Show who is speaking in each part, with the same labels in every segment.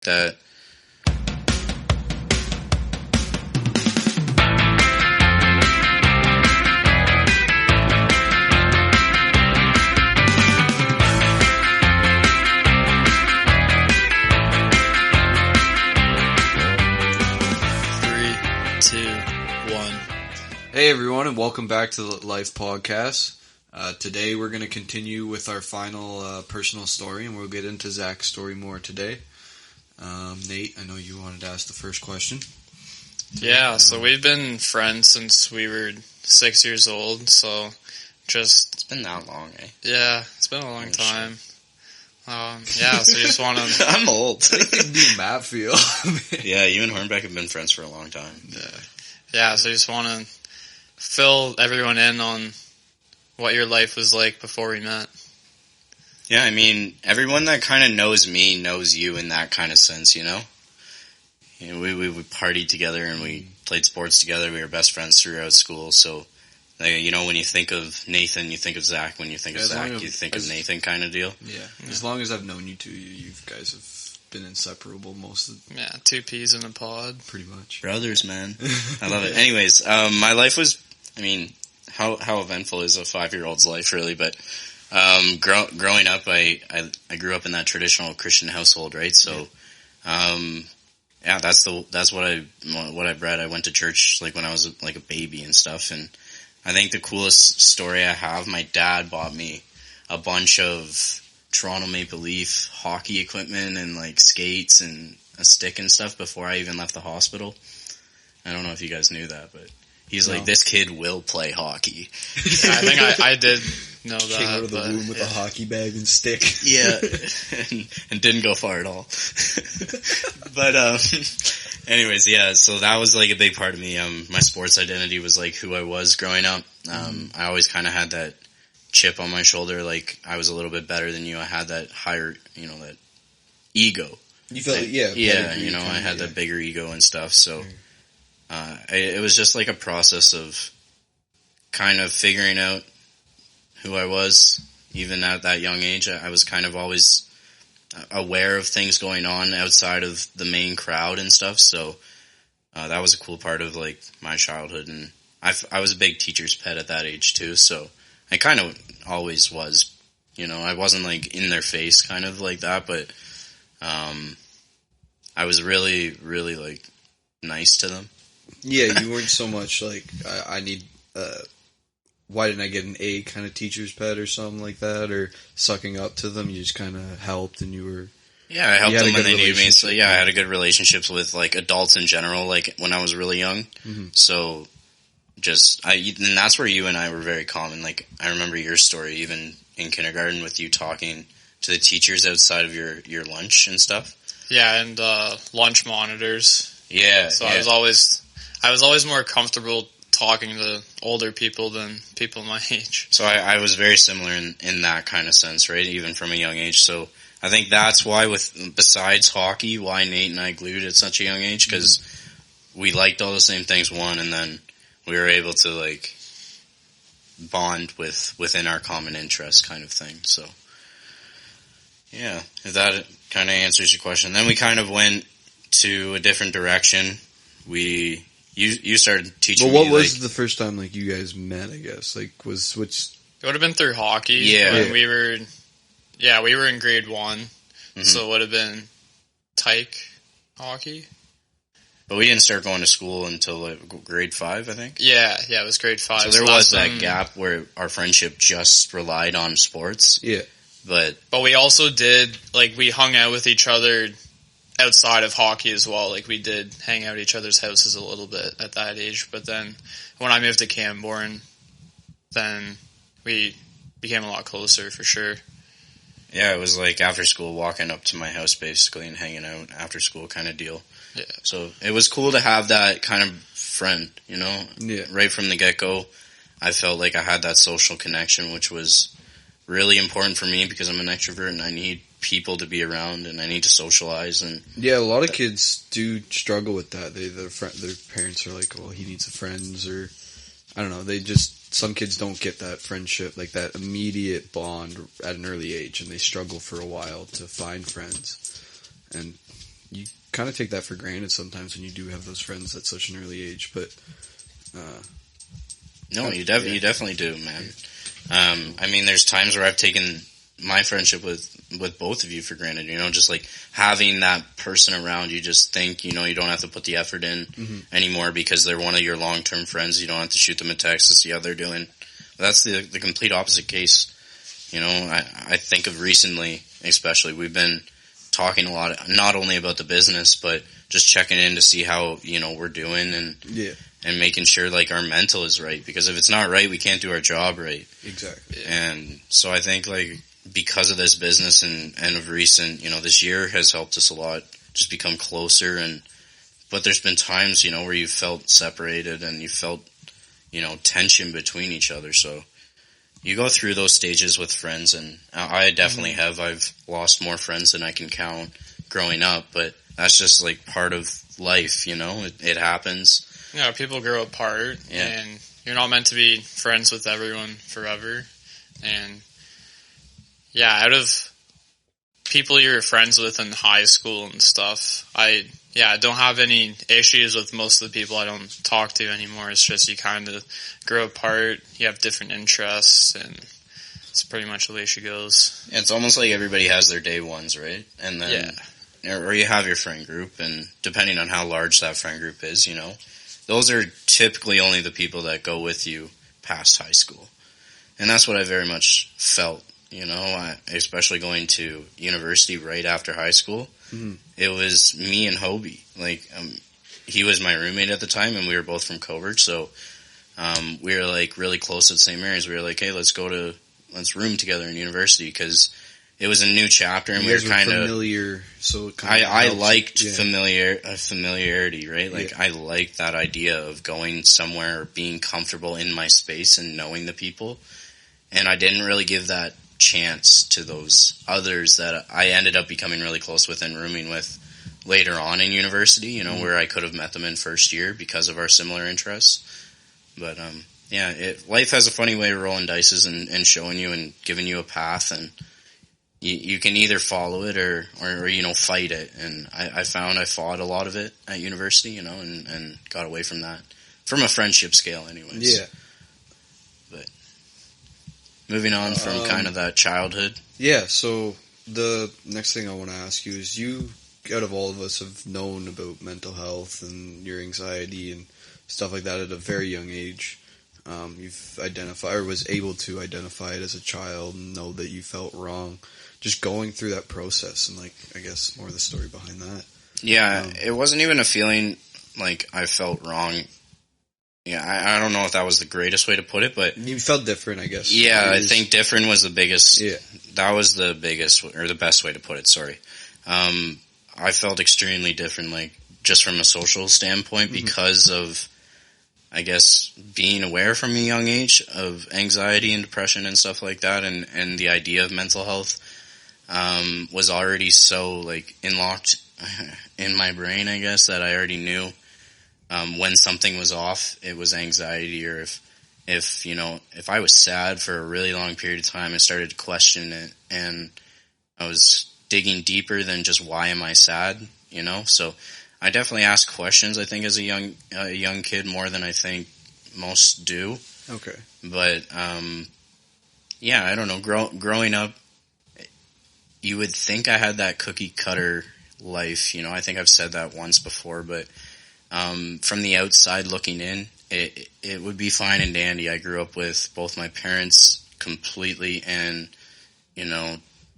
Speaker 1: that.
Speaker 2: Hey everyone, and welcome back to the Life Podcast. Today we're going to continue with our final personal story, and we'll get into Zach's story more today. Nate, I know you wanted to ask the first question.
Speaker 3: Yeah, so we've been friends since we were 6 years old, so just...
Speaker 1: It's been that long, eh?
Speaker 3: Yeah, it's been a long time. So you just want to...
Speaker 1: I'm old.
Speaker 2: I think it'd be Matt feel.
Speaker 1: Yeah, you and Hornbeck have been friends for a long time.
Speaker 3: Yeah, so you just want to fill everyone in on what your life was like before we met.
Speaker 1: Yeah, I mean, everyone that kind of knows me knows you in that kind of sense, you know? You know, we partied together and we played sports together. We were best friends throughout school, so, you know, when you think of Nathan, you think of Zach. When you think of Zach, you think of Nathan kind of deal.
Speaker 2: Yeah, as long as I've known you two, you guys have been inseparable most of the...
Speaker 3: Yeah, two peas in a pod.
Speaker 2: Pretty much.
Speaker 1: Brothers, man. I love it. Anyways, my life was, I mean, how eventful is a 5-year-old's life, really? But growing up, I grew up in that traditional Christian household, right? So, that's what I bred. I went to church like when I was like a baby and stuff. And I think the coolest story I have, my dad bought me a bunch of Toronto Maple Leaf hockey equipment and like skates and a stick and stuff before I even left the hospital. I don't know if you guys knew that, but he's like, this kid will play hockey.
Speaker 3: Yeah, I think I did know that.
Speaker 2: Came out of the womb with a hockey bag and stick.
Speaker 1: Yeah, and didn't go far at all. But anyways, yeah, so that was like a big part of me. My sports identity was like who I was growing up. I always kind of had that chip on my shoulder, like I was a little bit better than you. I had that higher, you know, that ego.
Speaker 2: You felt
Speaker 1: you know, I had that bigger ego and stuff, so it was just like a process of kind of figuring out who I was. Even at that young age, I was kind of always aware of things going on outside of the main crowd and stuff, so that was a cool part of like my childhood. And I was a big teacher's pet at that age too, so I kind of always was, you know. I wasn't like in their face kind of like that, but I was really, really like nice to them.
Speaker 2: Yeah, you weren't so much like, I need, why didn't I get an A kind of teacher's pet or something like that, or sucking up to them. You just kind of helped, and you were...
Speaker 1: Yeah, I helped them when they needed me. So yeah, I had a good relationships with like adults in general, like when I was really young. Mm-hmm. So... and that's where you and I were very common. Like, I remember your story, even in kindergarten, with you talking to the teachers outside of your lunch and stuff.
Speaker 3: Yeah, and lunch monitors.
Speaker 1: Yeah.
Speaker 3: So yeah. I was always more comfortable talking to older people than people my age.
Speaker 1: So I was very similar in that kind of sense, right? Even from a young age. So I think that's why, besides hockey, why Nate and I glued at such a young age, because we liked all the same things, and then we were able to like bond within our common interests, kind of thing. So, yeah, if that kind of answers your question. Then we kind of went to a different direction. You started teaching me.
Speaker 2: Well, what was the first time like you guys met? I guess like was which.
Speaker 3: It would have been through hockey.
Speaker 1: Yeah,
Speaker 3: when we were in grade 1, so it would have been tyke hockey.
Speaker 1: But we didn't start going to school until like grade 5, I think.
Speaker 3: Yeah, it was grade 5.
Speaker 1: So there was that gap where our friendship just relied on sports.
Speaker 2: Yeah.
Speaker 3: But we also did, like, we hung out with each other outside of hockey as well. Like, we did hang out at each other's houses a little bit at that age. But then when I moved to Camborne, then we became a lot closer for sure.
Speaker 1: Yeah, it was like after school, walking up to my house basically and hanging out after school kind of deal.
Speaker 3: Yeah.
Speaker 1: So it was cool to have that kind of friend, you know?
Speaker 2: Yeah.
Speaker 1: Right from the get-go, I felt like I had that social connection, which was really important for me because I'm an extrovert and I need people to be around and I need to socialize. And
Speaker 2: yeah, a lot of kids do struggle with that. Their parents are like, well, he needs friends, or I don't know. Some kids don't get that friendship, like that immediate bond at an early age, and they struggle for a while to find friends. And you kind of take that for granted sometimes when you do have those friends at such an early age, but
Speaker 1: no, you definitely do, man. I mean, there's times where I've taken my friendship with both of you for granted, just like having that person around you, just think, you don't have to put the effort in anymore because they're one of your long-term friends. You don't have to shoot them a text to see how they're doing. That's the complete opposite case. I think of recently, especially, we've been talking a lot, not only about the business, but just checking in to see how, we're doing and making sure like our mental is right, because if it's not right, we can't do our job right.
Speaker 2: Exactly.
Speaker 1: And so I think like because of this business and of recent, this year has helped us a lot, just become closer. But there's been times, where you felt separated and you felt, tension between each other. So you go through those stages with friends, and I definitely have. I've lost more friends than I can count growing up, but that's just like part of life, it happens.
Speaker 3: Yeah, people grow apart, and you're not meant to be friends with everyone forever. And yeah, out of people you're friends with in high school and stuff, I don't have any issues with most of the people I don't talk to anymore. It's just you kind of grow apart, you have different interests, and it's pretty much the way she goes.
Speaker 1: It's almost like everybody has their day ones, right? And then, or you have your friend group, and depending on how large that friend group is, those are typically only the people that go with you past high school. And that's what I very much felt, especially going to university right after high school. Mm-hmm. It was me and Hobie. Like, he was my roommate at the time, and we were both from Coburg, so we were like really close at St. Mary's. We were like, hey, let's room together in university, because it was a new chapter, and we were kind of
Speaker 2: familiar. So
Speaker 1: I liked familiarity, right? Like I liked that idea of going somewhere, being comfortable in my space, and knowing the people. And I didn't really give that chance to those others that I ended up becoming really close with and rooming with later on in university. Where I could have met them in first year because of our similar interests. But life has a funny way of rolling dices and showing you and giving you a path, and you can either follow it or fight it. And I found I fought a lot of it at university, and got away from that. From a friendship scale anyways.
Speaker 2: Yeah.
Speaker 1: But moving on from kind of that childhood.
Speaker 2: Yeah, so the next thing I want to ask you is, you, out of all of us, have known about mental health and your anxiety and stuff like that at a very young age. You've identified, or was able to identify it as a child and know that you felt wrong. Just going through that process, and like, I guess more of the story behind that.
Speaker 1: Yeah, it wasn't even a feeling like I felt wrong. Yeah, I don't know if that was the greatest way to put it, but
Speaker 2: you felt different, I guess.
Speaker 1: Yeah, I think different was the biggest. Yeah, that was the biggest or the best way to put it. Sorry, I felt extremely different, like just from a social standpoint, because of, I guess, being aware from a young age of anxiety and depression and stuff like that, and the idea of mental health was already so like locked in my brain, I guess, that I already knew when something was off, it was anxiety, or if I was sad for a really long period of time, I started to question it, and I was digging deeper than just why am I sad, So I definitely asked questions, I think, as a young kid, more than I think most do.
Speaker 2: Okay.
Speaker 1: But I don't know. Growing up, you would think I had that cookie cutter life. I think I've said that once before, but from the outside looking in, it would be fine and dandy. I grew up with both my parents completely and,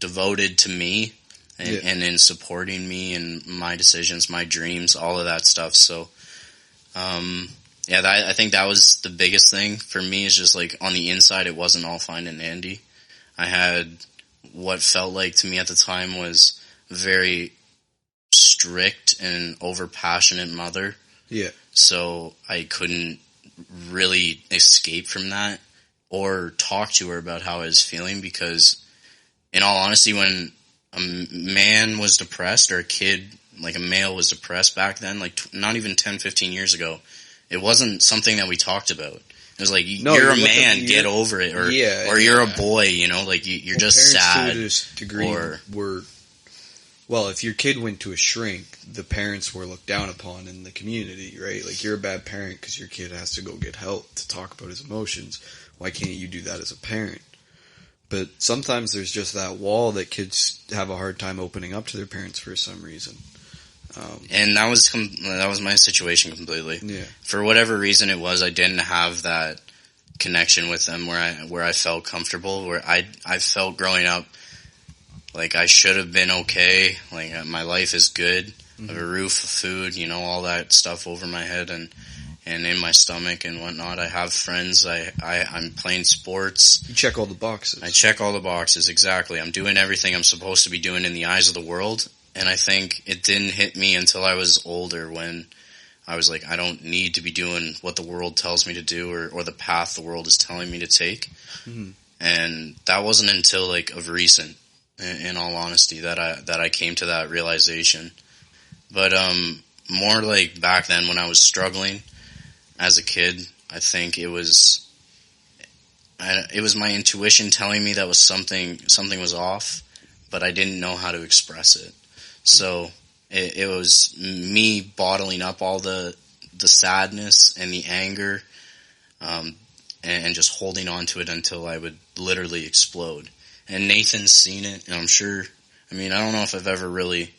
Speaker 1: devoted to me and in supporting me and my decisions, my dreams, all of that stuff. So, I think that was the biggest thing for me, is just like on the inside, it wasn't all fine and dandy. I had what felt like to me at the time was very strict and overpassionate mother.
Speaker 2: Yeah.
Speaker 1: So I couldn't really escape from that or talk to her about how I was feeling, because in all honesty, when a man was depressed, or a male was depressed back then, like not even 10, 15 years ago, it wasn't something that we talked about. It was like, you're a man, get over it, or you're a boy, like you're just sad.
Speaker 2: To this degree were well, if your kid went to a shrink, the parents were looked down upon in the community, right? Like, you're a bad parent because your kid has to go get help to talk about his emotions. Why can't you do that as a parent? But sometimes there's just that wall that kids have a hard time opening up to their parents for some reason.
Speaker 1: And that was my situation completely.
Speaker 2: Yeah.
Speaker 1: For whatever reason it was, I didn't have that connection with them where I felt comfortable, where I felt growing up like I should have been okay, like my life is good, I have a roof, food, all that stuff over my head and in my stomach and whatnot. I have friends, I'm playing sports.
Speaker 2: You check all the boxes.
Speaker 1: I check all the boxes, exactly. I'm doing everything I'm supposed to be doing in the eyes of the world, and I think it didn't hit me until I was older when I was like, I don't need to be doing what the world tells me to do or the path the world is telling me to take. Mm-hmm. And that wasn't until like of recent, in all honesty, that I came to that realization. But more like back then when I was struggling as a kid, I think it was my intuition telling me that was something was off, but I didn't know how to express it. So it was me bottling up all the sadness and the anger, and just holding on to it until I would literally explode. And Nathan's seen it, and I'm sure, I don't know if I've ever really,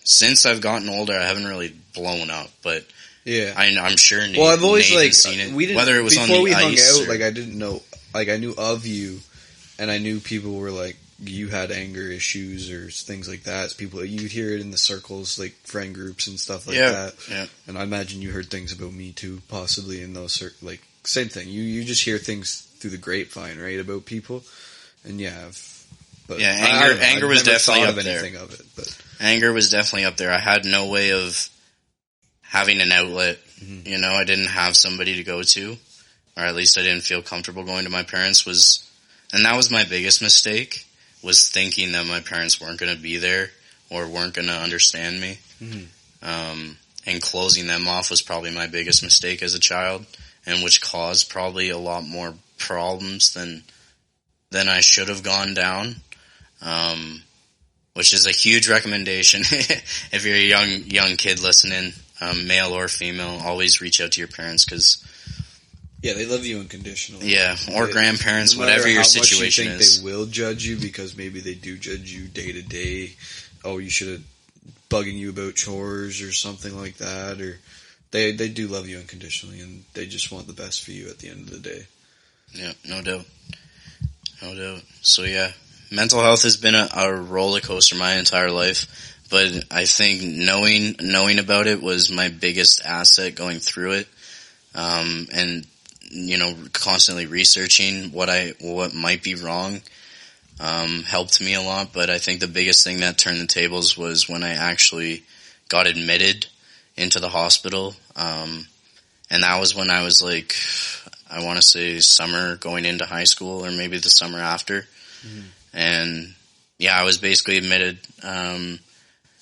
Speaker 1: since I've gotten older, I haven't really blown up, but yeah, I'm sure
Speaker 2: I've always
Speaker 1: Nathan's seen it, whether it was on the ice.
Speaker 2: Before we hung out, like, I didn't know, like, I knew of you, and I knew people were like, you had anger issues or things like that. People, you'd hear it in the circles, like friend groups and stuff like that. Yeah. And I imagine you heard things about me too, possibly in those like same thing. You just hear things through the grapevine, right, about people. And
Speaker 1: anger was definitely up there.
Speaker 2: Of it, but
Speaker 1: anger was definitely up there. I had no way of having an outlet. Mm-hmm. I didn't have somebody to go to, or at least I didn't feel comfortable going to my parents. And that was my biggest mistake. Was thinking that my parents weren't going to be there or weren't going to understand me. Mm-hmm. And closing them off was probably my biggest mistake as a child, and which caused probably a lot more problems than I should have gone down. Which is a huge recommendation if you're a young kid listening, male or female, always reach out to your parents because
Speaker 2: they love you unconditionally.
Speaker 1: Yeah, or grandparents, no whatever your situation
Speaker 2: you think
Speaker 1: is.
Speaker 2: They will judge you because maybe they do judge you day to day. Oh, you should have bugging you about chores or something like that. Or they do love you unconditionally, and they just want the best for you at the end of the day.
Speaker 1: Yeah, no doubt. So yeah, mental health has been a roller coaster my entire life, but I think knowing about it was my biggest asset going through it, and constantly researching what might be wrong, helped me a lot. But I think the biggest thing that turned the tables was when I actually got admitted into the hospital, and that was when I was like, I want to say summer going into high school, or maybe the summer after. Mm-hmm. And I was basically admitted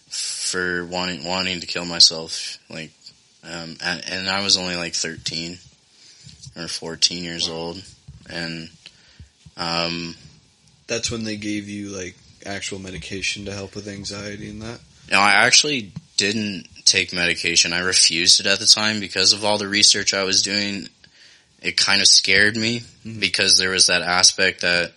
Speaker 1: for wanting to kill myself, like, and I was only like 13 or 14 years old, and
Speaker 2: that's when they gave you like actual medication to help with anxiety and that.
Speaker 1: No, I actually didn't take medication. I refused it at the time because of all the research I was doing. It kind of scared me because there was that aspect that,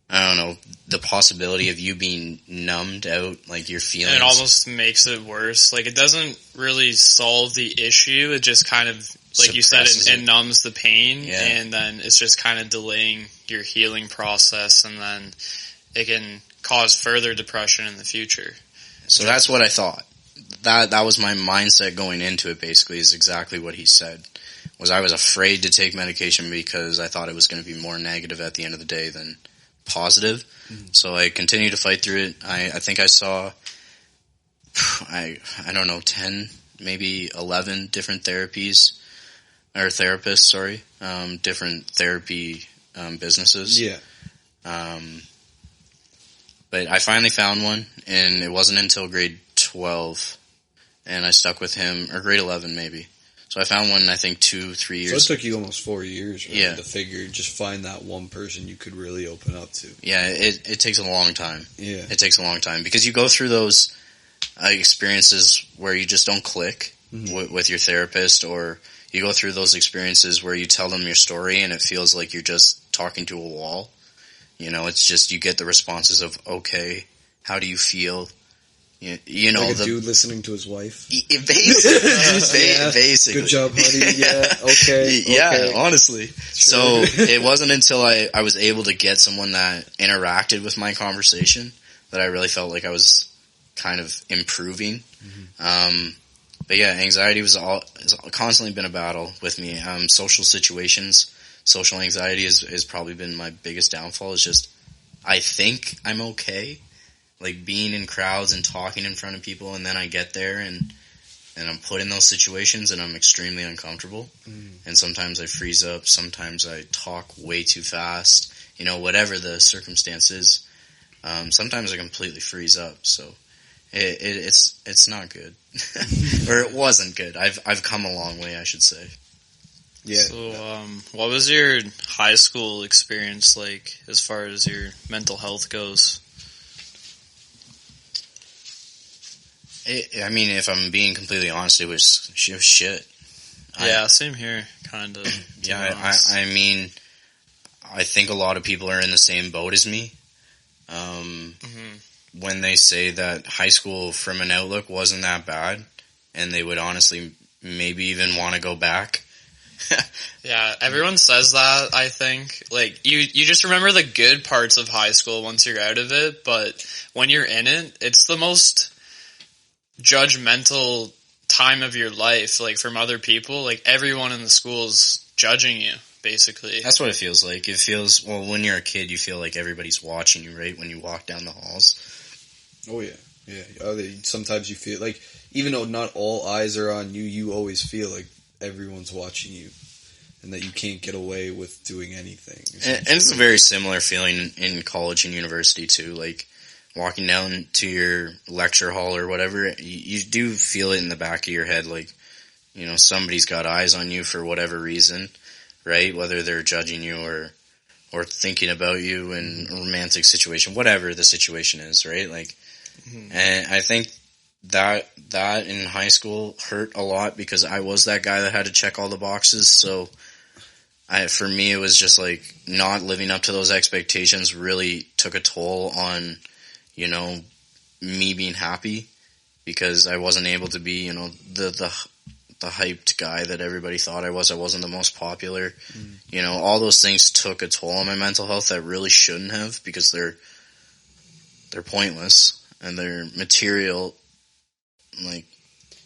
Speaker 1: I don't know, the possibility of you being numbed out, like your feelings.
Speaker 3: And it almost makes it worse. Like, it doesn't really solve the issue. It just kind of, like you said, it numbs the pain, and then it's just kind of delaying your healing process, and then it can cause further depression in the future.
Speaker 1: So that's what I thought. That was my mindset going into it, basically, is exactly what he said. I was afraid to take medication because I thought it was going to be more negative at the end of the day than positive. Mm-hmm. So I continued to fight through it. I think I saw, I don't know, 10, maybe 11 different therapists, different therapy businesses.
Speaker 2: Yeah.
Speaker 1: But I finally found one, and it wasn't until grade 12, and I stuck with him, or grade 11 maybe. So I found one, I think 2-3 years.
Speaker 2: So it took you almost 4 years, right?
Speaker 1: Yeah.
Speaker 2: To figure, just find that one person you could really open up to.
Speaker 1: Yeah, it takes a long time.
Speaker 2: Yeah.
Speaker 1: It takes a long time because you go through those experiences where you just don't click with your therapist, or you go through those experiences where you tell them your story and it feels like you're just talking to a wall. It's just you get the responses of, okay, how do you feel? You know,
Speaker 2: like a dude listening to his wife.
Speaker 1: Basically.
Speaker 2: Good job, honey. Yeah, okay.
Speaker 1: Yeah, honestly.
Speaker 2: Sure.
Speaker 1: So it wasn't until I was able to get someone that interacted with my conversation that I really felt like I was kind of improving. But yeah, anxiety has constantly been a battle with me. Social situations, social anxiety has probably been my biggest downfall. It's just, I think I'm okay. Like being in crowds and talking in front of people, and then I get there and I'm put in those situations and I'm extremely uncomfortable. And sometimes I freeze up, sometimes I talk way too fast, whatever the circumstance is. Sometimes I completely freeze up, so it's not good. Or it wasn't good. I've come a long way, I should say.
Speaker 2: Yeah.
Speaker 3: So, what was your high school experience like as far as your mental health goes?
Speaker 1: I mean, if I'm being completely honest, it was shit.
Speaker 3: Yeah, same here, kind of.
Speaker 1: Yeah, I mean, I think a lot of people are in the same boat as me. When they say that high school from an outlook wasn't that bad, and they would honestly maybe even want to go back.
Speaker 3: Yeah, everyone says that, I think. Like, you just remember the good parts of high school once you're out of it, but when you're in it, it's the most judgmental time of your life, like, from other people. Like, everyone in the school's judging you, basically.
Speaker 1: That's what it feels like. It feels, well, when you're a kid, you feel like everybody's watching you, right? When you walk down the halls.
Speaker 2: Oh, yeah. Yeah. Sometimes you feel like, even though not all eyes are on you, you always feel like everyone's watching you and that you can't get away with doing anything.
Speaker 1: And it's a very similar feeling in college and university, too. Like, walking down to your lecture hall or whatever, you do feel it in the back of your head, like, somebody's got eyes on you for whatever reason, right? Whether they're judging you or thinking about you in a romantic situation, whatever the situation is, right? Like, and I think that in high school hurt a lot because I was that guy that had to check all the boxes. So for me, it was just like not living up to those expectations really took a toll on, me being happy because I wasn't able to be, the hyped guy that everybody thought I was. I wasn't the most popular. All those things took a toll on my mental health that really shouldn't have because they're pointless and they're material. Like,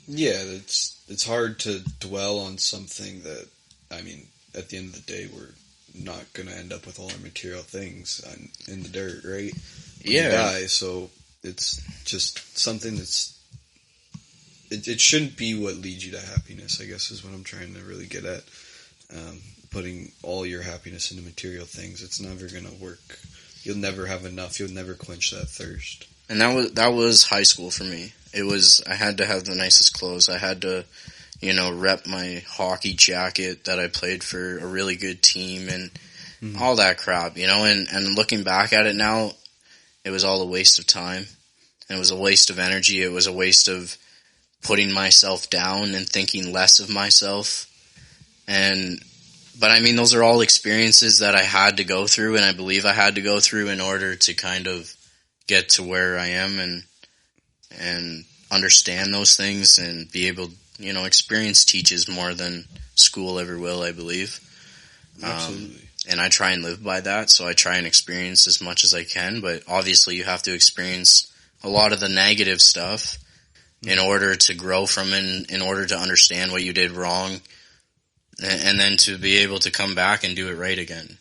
Speaker 2: yeah, it's hard to dwell on something that, I mean, at the end of the day, we're not going to end up with all our material things in the dirt, right? When
Speaker 1: yeah.
Speaker 2: we die, so it's just something that's, it shouldn't be what leads you to happiness, I guess is what I'm trying to really get at. Putting all your happiness into material things, it's never going to work. You'll never have enough. You'll never quench that thirst.
Speaker 1: And that was high school for me. It was, I had to have the nicest clothes. I had to, rep my hockey jacket that I played for a really good team and all that crap, and looking back at it now, it was all a waste of time. It was a waste of energy. It was a waste of putting myself down and thinking less of myself. But I mean, those are all experiences that I had to go through, and I believe I had to go through in order to kind of get to where I am and understand those things and be able, experience teaches more than school ever will, I believe.
Speaker 2: Absolutely.
Speaker 1: And I try and live by that, so I try and experience as much as I can, but obviously you have to experience a lot of the negative stuff in order to grow from it, in order to understand what you did wrong, and then to be able to come back and do it right again,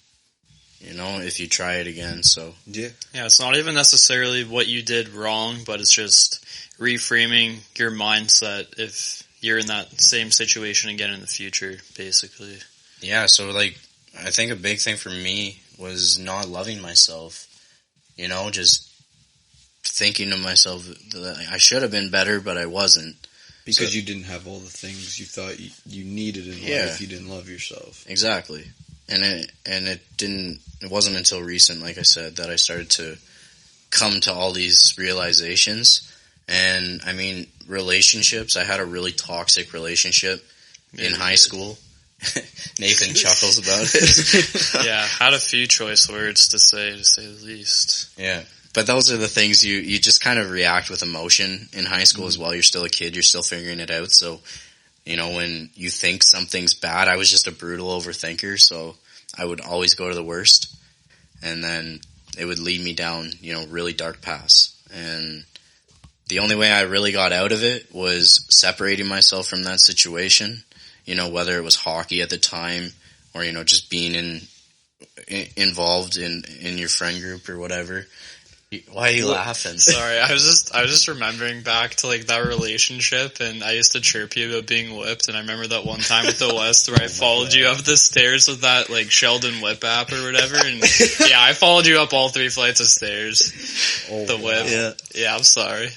Speaker 1: if you try it again. So
Speaker 3: yeah, it's not even necessarily what you did wrong, but it's just reframing your mindset if you're in that same situation again in the future, basically.
Speaker 1: Yeah, so like, I think a big thing for me was not loving myself, just thinking to myself that I should have been better, but I wasn't.
Speaker 2: Because you didn't have all the things you thought you needed in life. You didn't love yourself.
Speaker 1: Exactly. And it wasn't until recent, like I said, that I started to come to all these realizations. And I mean, relationships, I had a really toxic relationship in high school. Nathan chuckles about it.
Speaker 3: Yeah, had a few choice words to say the least.
Speaker 1: Yeah. But those are the things you just kind of react with emotion in high school as well. You're still a kid. You're still figuring it out. So, when you think something's bad, I was just a brutal overthinker. So I would always go to the worst. And then it would lead me down, really dark paths. And the only way I really got out of it was separating myself from that situation, whether it was hockey at the time or, just being involved in your friend group or whatever. Why are you laughing?
Speaker 3: Sorry, I was just remembering back to like that relationship, and I used to chirp you about being whipped, and I remember that one time at the West where I followed you up the stairs with that like Sheldon Whip app or whatever, and yeah, I followed you up all 3 flights of stairs. The whip. Yeah, I'm sorry.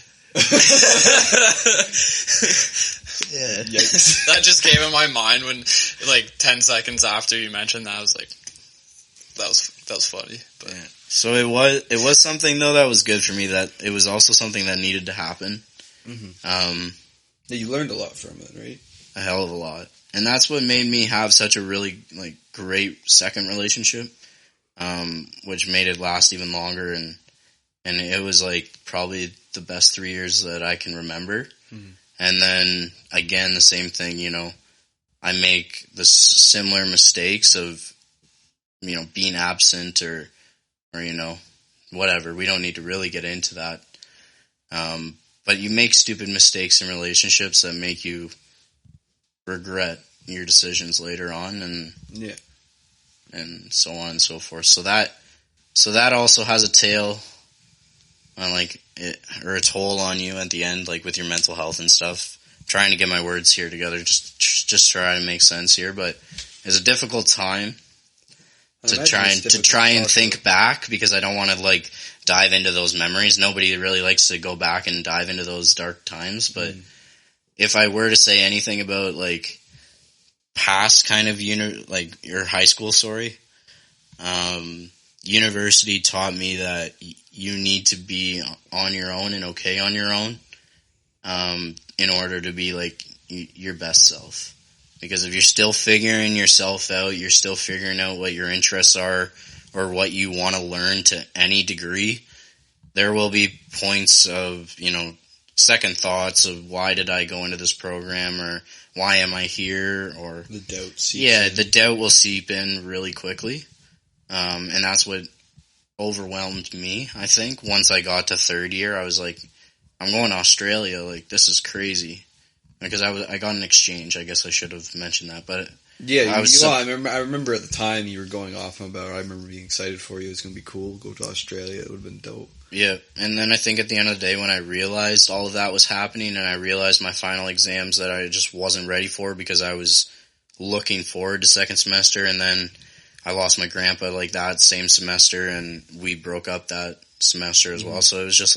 Speaker 1: Yeah.
Speaker 3: Yikes. That just came in my mind when like 10 seconds after you mentioned that, I was like, that was funny. But
Speaker 1: yeah. So it was something though that was good for me. That it was also something that needed to happen.
Speaker 2: Mm-hmm. You learned a lot from it, right?
Speaker 1: A hell of a lot, and that's what made me have such a really great second relationship, which made it last even longer. And it was probably the best 3 years that I can remember. Mm-hmm. And then again, the same thing. I make the similar mistakes of being absent or whatever. We don't need to really get into that. But you make stupid mistakes in relationships that make you regret your decisions later on, and so on and so forth. So that also has a tail on or a toll on you at the end, with your mental health and stuff. I'm trying to get my words here together, just try to make sense here, but it's a difficult time. To try and think back, because I don't want to dive into those memories. Nobody really likes to go back and dive into those dark times. But if I were to say anything about past kind of your high school story, university taught me that you need to be on your own and okay on your own, in order to be your best self. Because if you're still figuring yourself out, you're still figuring out what your interests are or what you want to learn to any degree, there will be points of, second thoughts of why did I go into this program, or why am I here, or
Speaker 2: the doubt seeps in.
Speaker 1: The doubt will seep in really quickly. And that's what overwhelmed me, I think. Once I got to third year, I was like, I'm going to Australia, this is crazy. Because I got an exchange. I guess I should have mentioned that, but
Speaker 2: I remember at the time you were going off about. I remember being excited for you. It was going to be cool. Go to Australia. It would have been dope.
Speaker 1: Yeah, and then I think at the end of the day, when I realized all of that was happening, and I realized my final exams that I just wasn't ready for, because I was looking forward to second semester, and then I lost my grandpa that same semester, and we broke up that semester as well. So it was just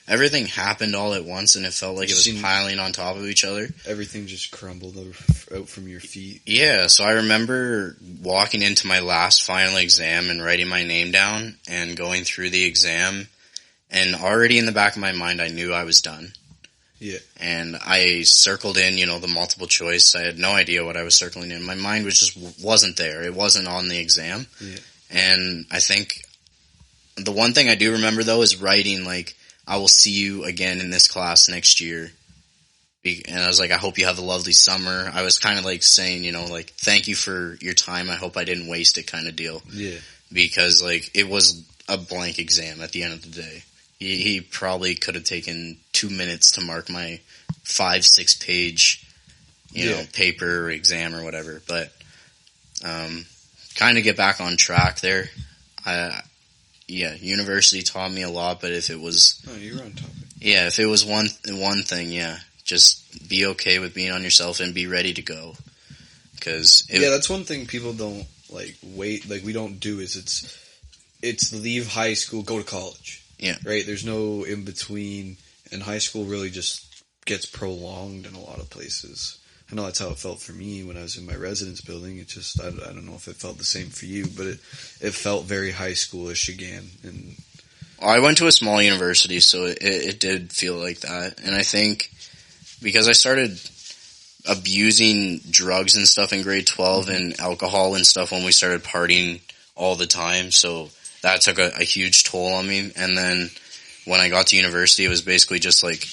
Speaker 1: everything happened all at once, and it felt like it was piling on top of each other.
Speaker 2: Everything just crumbled out from your feet.
Speaker 1: Yeah, so I remember walking into my last final exam and writing my name down and going through the exam, and already in the back of my mind I knew I was done.
Speaker 2: Yeah.
Speaker 1: And I circled in, the multiple choice. I had no idea what I was circling in. My mind wasn't there. It wasn't on the exam.
Speaker 2: Yeah.
Speaker 1: And I think the one thing I do remember, though, is writing, I will see you again in this class next year. And I was I hope you have a lovely summer. I was kind of saying, thank you for your time. I hope I didn't waste it kind of deal.
Speaker 2: Yeah.
Speaker 1: Because, it was a blank exam at the end of the day. He probably could have taken 2 minutes to mark my 5-6 page, paper or exam or whatever. But, kind of get back on track there. University taught me a lot, but if it was...
Speaker 2: Oh, you were on topic.
Speaker 1: Yeah, if it was one thing, just be okay with being on yourself and be ready to go.
Speaker 2: That's one thing people don't, we don't do, is it's leave high school, go to college.
Speaker 1: Yeah.
Speaker 2: Right? There's no in-between, and high school really just gets prolonged in a lot of places. I know that's how it felt for me when I was in my residence building. It just, I don't know if it felt the same for you, but it felt very high schoolish again. And
Speaker 1: I went to a small university, so it did feel like that. And I think because I started abusing drugs and stuff in grade 12 and alcohol and stuff when we started partying all the time, so that took a huge toll on me. And then when I got to university, it was basically just like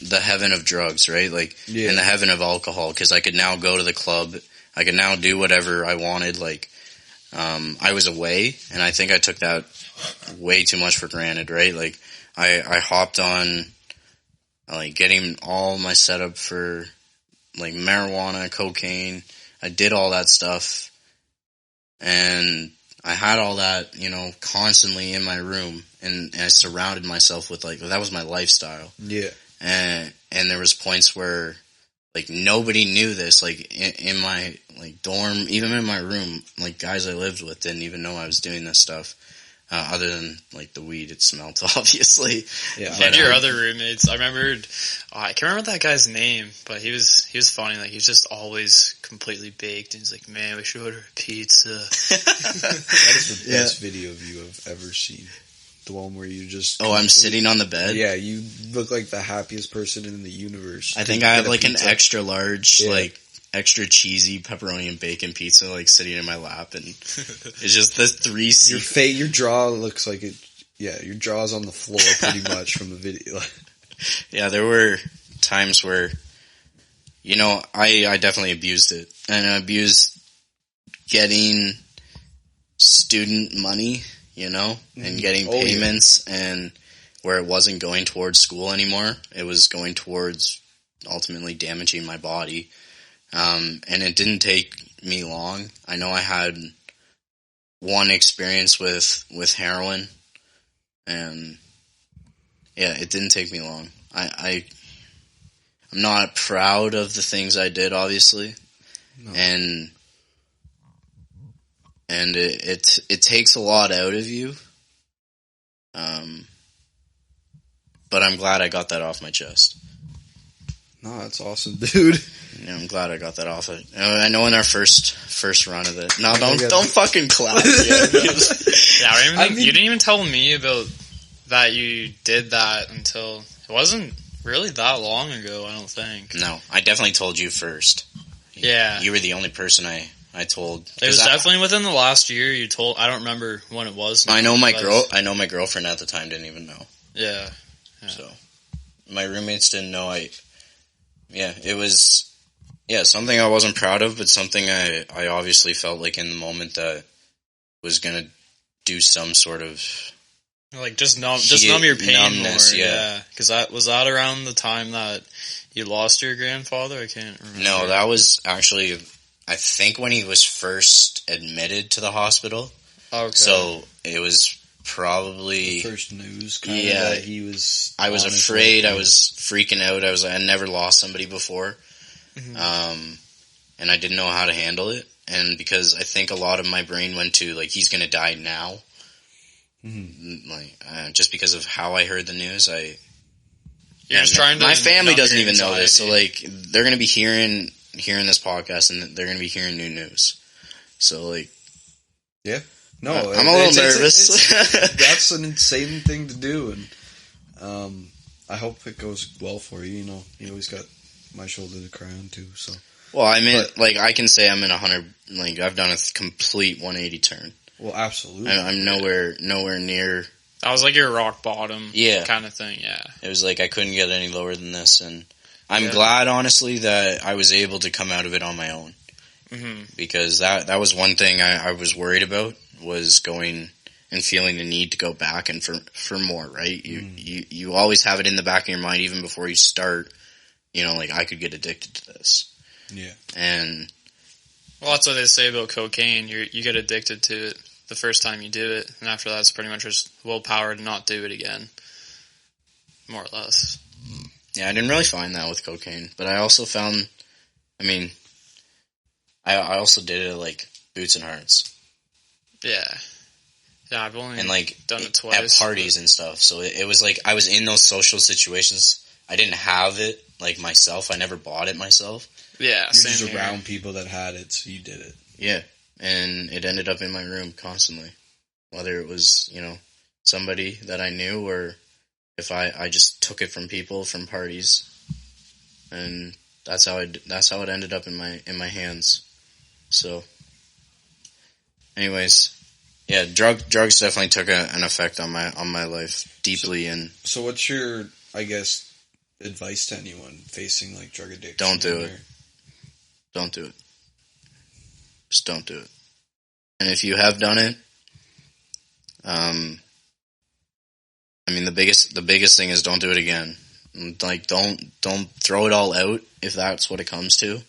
Speaker 1: the heaven of drugs, right? Like, in the heaven of alcohol, because I could now go to the club. I could now do whatever I wanted. Like, I was away, and I think I took that way too much for granted, right? Like, I hopped on, like, getting all my setup for, like, marijuana, cocaine. I did all that stuff, and I had all that, you know, constantly in my room, and I surrounded myself with, like, that was my lifestyle.
Speaker 2: Yeah.
Speaker 1: And there was points where, like, nobody knew this, like, in my, like, dorm, even in my room, like, guys I lived with didn't even know I was doing this stuff, other than, like, the weed, it smelled, obviously.
Speaker 3: Yeah. And your other roommates, I remembered, I can't remember that guy's name, but he was funny, like, he's just always completely baked, and he's like, man, we should order a pizza.
Speaker 2: That is the best video of you I've ever seen. The one where you just...
Speaker 1: Oh, I'm sitting on the bed?
Speaker 2: Yeah, you look like the happiest person in the universe.
Speaker 1: I think I have, like, an extra large, like, extra cheesy pepperoni and bacon pizza, like, sitting in my lap, and it's just the three...
Speaker 2: Your jaw looks like it... Yeah, your jaw's on the floor pretty much from the video.
Speaker 1: Yeah, there were times where, you know, I definitely abused it. And I abused getting student money, you know, and getting payments, and where it wasn't going towards school anymore. It was going towards ultimately damaging my body. And it didn't take me long. I know I had one experience with heroin, and yeah, it didn't take me long. I'm not proud of the things I did, obviously. No. And it takes a lot out of you. But I'm glad I got that off my chest.
Speaker 2: No, that's awesome, dude.
Speaker 1: Yeah, I'm glad I got that off it. I know in our first run of it. No, don't fucking clap.
Speaker 3: Yeah, you didn't even tell me about that you did that until it wasn't really that long ago, I don't think.
Speaker 1: No, I definitely told you first.
Speaker 3: Yeah.
Speaker 1: You were the only person I told.
Speaker 3: It was definitely within the last year you told. I don't remember when it was.
Speaker 1: I know my girlfriend at the time didn't even know.
Speaker 3: Yeah.
Speaker 1: So my roommates didn't know. It was something I wasn't proud of, but something I obviously felt like in the moment that was gonna do some sort of
Speaker 3: like just numb your pain numbness, more. Yeah. Because was that around the time that you lost your grandfather? I can't remember.
Speaker 1: No, that was actually, I think, when he was first admitted to the hospital. Okay. So it was probably
Speaker 2: the first news kind of that he was...
Speaker 1: I was afraid. I was freaking out. I never lost somebody before. Mm-hmm. And I didn't know how to handle it. And because I think a lot of my brain went to, like, he's going to die now. Mm-hmm. Like, just because of how I heard the news,
Speaker 3: You're just trying to...
Speaker 1: My family doesn't even know this, so, like, they're going to be hearing this podcast, and they're going to be hearing new news. So, like...
Speaker 2: Yeah. No,
Speaker 1: I'm a little nervous.
Speaker 2: That's an insane thing to do, and I hope it goes well for you. You know, you always got my shoulder to cry on, too, so...
Speaker 1: Well, I mean, like, I can say I'm in 100... Like, I've done a complete 180 turn.
Speaker 2: Well, absolutely.
Speaker 1: I'm nowhere near...
Speaker 3: That was like your rock bottom kind of thing, yeah.
Speaker 1: It was like I couldn't get any lower than this, and I'm glad, honestly, that I was able to come out of it on my own. Mm-hmm. Because that was one thing I was worried about, was going and feeling the need to go back and for more, right? You always have it in the back of your mind, even before you start, you know, like, I could get addicted to this.
Speaker 2: Yeah.
Speaker 1: And...
Speaker 3: Well, that's what they say about cocaine. You get addicted to it the first time you do it, and after that, it's pretty much just willpower to not do it again, more or less.
Speaker 1: Yeah, I didn't really find that with cocaine, but I also found, I mean, I also did it at, like, Boots and Hearts.
Speaker 3: Yeah. Yeah, I've only
Speaker 1: and, like,
Speaker 3: done it twice.
Speaker 1: At parties and stuff, so it was like I was in those social situations I didn't have it like myself. I never bought it myself.
Speaker 3: Yeah,
Speaker 2: You're
Speaker 3: same
Speaker 2: just
Speaker 3: here.
Speaker 2: around people that had it, so you did it.
Speaker 1: Yeah, and it ended up in my room constantly, whether it was somebody that I knew or if I just took it from people from parties, and that's how it ended up in my hands. So, anyways, yeah, drugs definitely took an effect on my life deeply.
Speaker 2: So what's your, I guess, advice to anyone facing like drug addiction?
Speaker 1: Don't do it. Don't do it. Just don't do it. And if you have done it, I mean, the biggest thing is don't do it again. Like, don't throw it all out if that's what it comes to,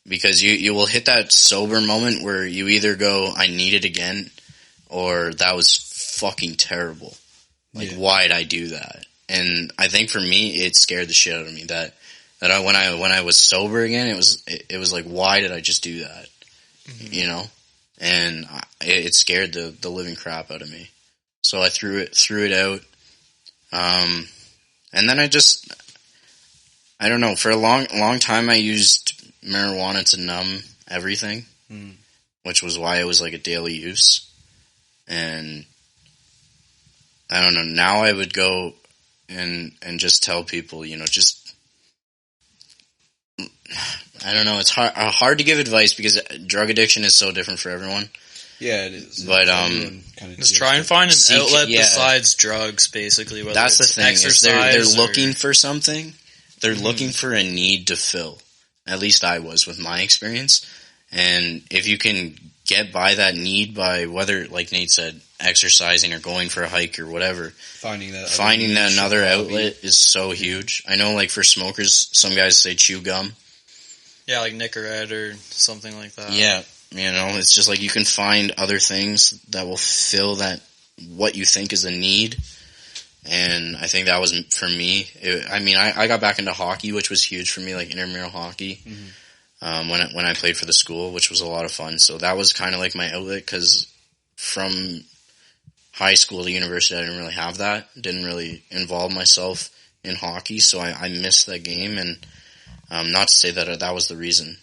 Speaker 1: because you will hit that sober moment where you either go, I need it again, or that was fucking terrible. Like, why'd I do that? And I think for me, it scared the shit out of me that when I was sober again, it was like, why did I just do that? Mm-hmm. And it scared the living crap out of me. So I threw it out. And then I don't know, for a long time I used marijuana to numb everything, which was why it was like a daily use. And I don't know, now I would go and just tell people, just, I don't know, it's hard to give advice because drug addiction is so different for everyone.
Speaker 2: Yeah, it is.
Speaker 1: But
Speaker 3: just try and find an outlet besides drugs, basically. Whether
Speaker 1: that's the thing.
Speaker 3: Exercise,
Speaker 1: they're looking for something. They're looking for a need to fill. At least I was with my experience. And if you can get by that need by whether, like Nate said, exercising or going for a hike or whatever, finding that another outlet is so huge. I know, like for smokers, some guys say chew gum.
Speaker 3: Yeah, like Nicorette or something like that.
Speaker 1: Yeah. It's just like you can find other things that will fill that, what you think is a need. And I think that was for me. I got back into hockey, which was huge for me, like intramural hockey, when I played for the school, which was a lot of fun. So that was kind of like my outlet, because from high school to university, I didn't really have that. Didn't really involve myself in hockey, so I missed that game. And not to say that was the reason.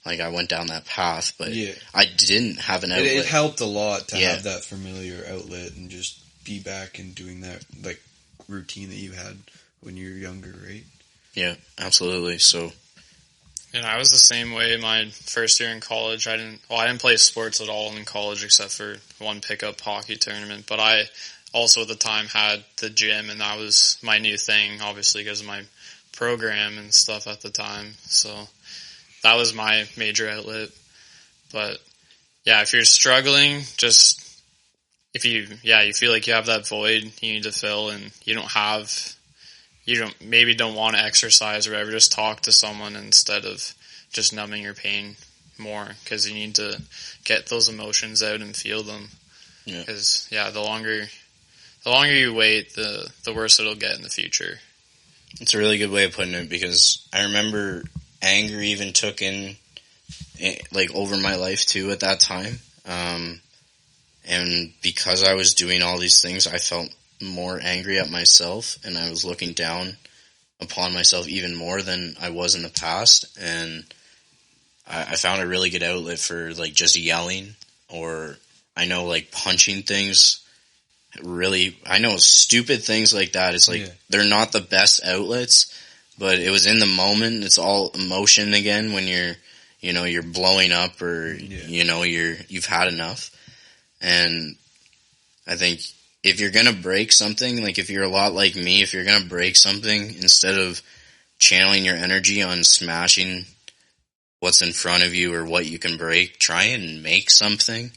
Speaker 1: Like I went down that path, but I didn't have an outlet.
Speaker 2: It helped a lot to have that familiar outlet and just be back and doing that like routine that you had when you were younger, right?
Speaker 1: Yeah, absolutely. So,
Speaker 3: I was the same way my first year in college. I didn't play sports at all in college except for one pickup hockey tournament. But I also at the time had the gym, and that was my new thing, obviously because of my program and stuff at the time. So that was my major outlet. But yeah, if you're struggling, just if you feel like you have that void you need to fill and you don't want to exercise or whatever, just talk to someone instead of just numbing your pain more, because you need to get those emotions out and feel them. Because the longer you wait, the worse it'll get in the future.
Speaker 1: It's a really good way of putting it, because I remember anger even took in like over my life too at that time. And because I was doing all these things, I felt more angry at myself, and I was looking down upon myself even more than I was in the past. And I found a really good outlet for like just yelling, or I know like punching things. Really, I know stupid things like that. It's like they're not the best outlets, but it was in the moment. It's all emotion again when you're blowing up, or you've had enough. And I think if you're going to break something, like if you're a lot like me, if you're going to break something, instead of channeling your energy on smashing what's in front of you or what you can break, try and make something.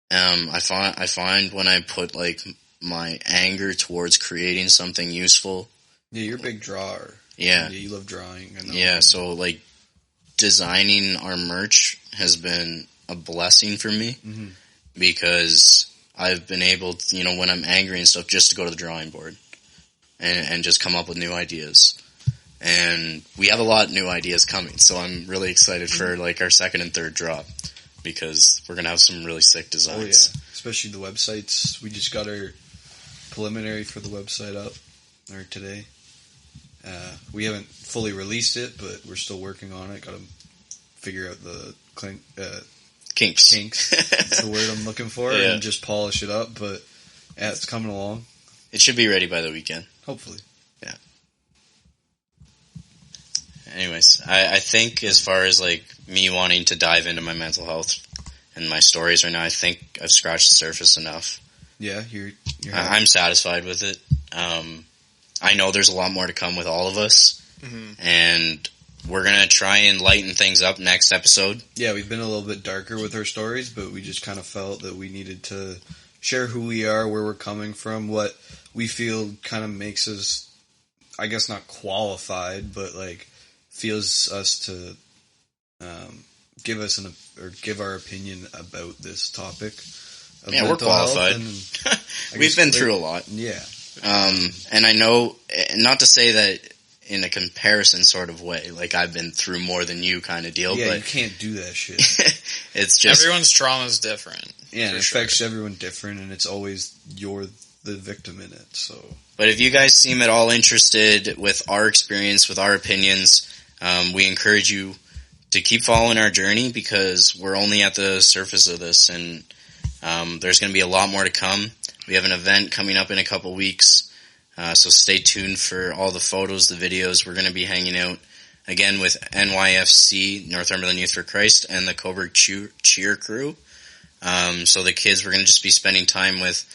Speaker 1: I find when I put like my anger towards creating something useful.
Speaker 2: Yeah, you're a big drawer.
Speaker 1: Yeah.
Speaker 2: You love drawing. I know.
Speaker 1: Yeah, so like designing our merch has been a blessing for me. Mm-hmm. Because I've been able to, when I'm angry and stuff, just to go to the drawing board and just come up with new ideas. And we have a lot of new ideas coming, so I'm really excited for like our second and third drop, because we're going to have some really sick designs.
Speaker 2: Oh yeah, especially the websites. We just got our preliminary for the website up today. We haven't fully released it, but we're still working on it. Got to figure out the
Speaker 1: Kinks.
Speaker 2: That's the word I'm looking for,
Speaker 1: Yeah.
Speaker 2: and just polish it up. But yeah, it's coming along.
Speaker 1: It should be ready by the weekend.
Speaker 2: Hopefully.
Speaker 1: Yeah. Anyways, I think as far as like me wanting to dive into my mental health and my stories right now, I think I've scratched the surface enough.
Speaker 2: Yeah, you're
Speaker 1: I'm satisfied with it. I know there's a lot more to come with all of us, and we're going to try and lighten things up next episode.
Speaker 2: Yeah, we've been a little bit darker with our stories, but we just kind of felt that we needed to share who we are, where we're coming from, what we feel kind of makes us, I guess not qualified, but like feels us to give our opinion about this topic.
Speaker 1: Yeah, we're qualified. We've been through a lot.
Speaker 2: Yeah.
Speaker 1: And I know, not to say that in a comparison sort of way, like I've been through more than you kind of deal,
Speaker 2: yeah,
Speaker 1: but
Speaker 2: you can't do that shit.
Speaker 1: it's just
Speaker 3: everyone's trauma is different.
Speaker 2: Yeah, and it affects everyone different, and it's always you're the victim in it. So,
Speaker 1: but if you guys seem at all interested with our experience, with our opinions, we encourage you to keep following our journey because we're only at the surface of this, and there's going to be a lot more to come. We have an event coming up in a couple weeks, so stay tuned for all the photos, the videos. We're going to be hanging out again with NYFC, Northumberland Youth for Christ, and the Coburg Cheer Crew. So the kids, we're going to just be spending time with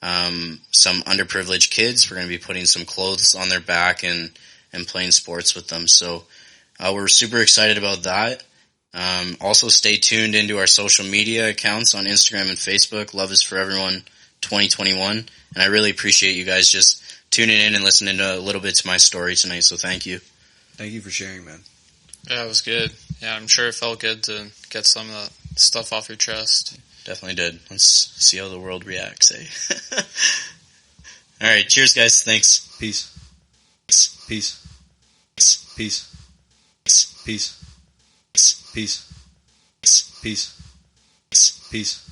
Speaker 1: some underprivileged kids. We're going to be putting some clothes on their back and playing sports with them. So we're super excited about that. Also stay tuned into our social media accounts on Instagram and Facebook. Love is for everyone 2021. And I really appreciate you guys just tuning in and listening to a little bit to my story tonight. So thank you.
Speaker 2: Thank you for sharing, man.
Speaker 3: Yeah, it was good. Yeah, I'm sure it felt good to get some of that stuff off your chest.
Speaker 1: Definitely did. Let's see how the world reacts, eh? All right. Cheers, guys. Thanks.
Speaker 2: Peace.
Speaker 1: Peace.
Speaker 2: Peace.
Speaker 1: Peace.
Speaker 2: Peace. Peace.
Speaker 1: Peace.
Speaker 2: Peace.
Speaker 1: Peace.
Speaker 2: Peace.
Speaker 1: Peace.
Speaker 2: Peace.